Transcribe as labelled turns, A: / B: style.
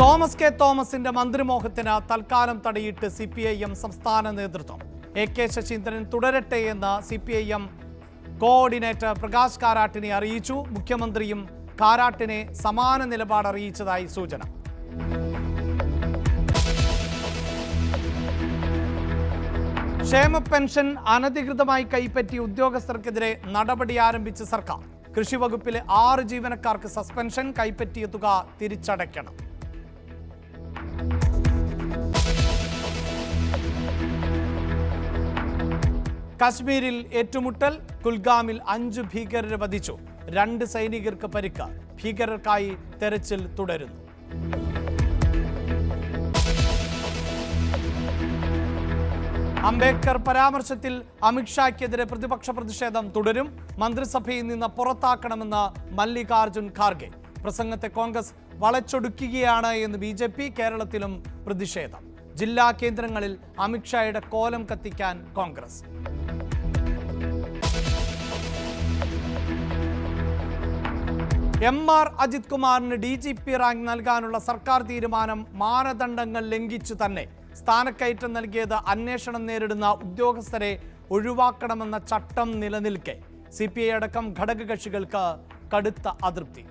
A: Thomas K തോമസിന്റെ മന്ത്രിമോഹത്തിന് തൽക്കാലം തടയിട്ട് CPIM സംസ്ഥാന നേതൃത്വം. AK ശശീന്ദ്രൻ തുടരട്ടെ എന്ന് CPIM കോർഡിനേറ്റർ പ്രകാശ് കാരാട്ടിനെ അറിയിച്ചു. മുഖ്യമന്ത്രിയും കാരാട്ടിനെ സമാന നിലപാട് അറിയിച്ചതായി സൂചന. ക്ഷേമ പെൻഷൻ അനധികൃതമായി കൈപ്പറ്റിയ ഉദ്യോഗസ്ഥർക്കെതിരെ നടപടി ആരംഭിച്ച സർക്കാർ. കൃഷി വകുപ്പിലെ 6 ജീവനക്കാർക്ക് സസ്പെൻഷൻ, കൈപ്പറ്റിയ തുക തിരിച്ചടയ്ക്കണം. കശ്മീരിൽ ഏറ്റുമുട്ടൽ, കുൽഗാമിൽ 5 ഭീകരരെ വധിച്ചു, 2 സൈനികർക്ക് പരിക്ക്. ഭീകരർക്കായി തെരച്ചിൽ തുടരുന്നു. അംബേദ്കർ പരാമർശത്തിൽ അമിത്ഷായ്ക്കെതിരെ പ്രതിപക്ഷ പ്രതിഷേധം തുടരും. മന്ത്രിസഭയിൽ നിന്ന് പുറത്താക്കണമെന്ന് മല്ലികാർജുൻ ഖാർഗെ. പ്രസംഗത്തെ കോൺഗ്രസ് വളച്ചൊടുക്കുകയാണ് എന്ന് BJP. കേരളത്തിലും പ്രതിഷേധം. ജില്ലാ കേന്ദ്രങ്ങളിൽ അമിത്ഷായുടെ കോലം കത്തിക്കാൻ കോൺഗ്രസ്. MR അജിത് കുമാറിന് DGP റാങ്ക് നൽകാനുള്ള സർക്കാർ തീരുമാനം മാനദണ്ഡങ്ങൾ ലംഘിച്ചു തന്നെ. സ്ഥാനക്കയറ്റം നൽകിയത് അന്വേഷണം നേരിടുന്ന ഉദ്യോഗസ്ഥരെ ഒഴിവാക്കണമെന്ന ചട്ടം നിലനിൽക്കെ CPI അടക്കം ഘടകകക്ഷികൾക്ക് കടുത്ത അതൃപ്തി.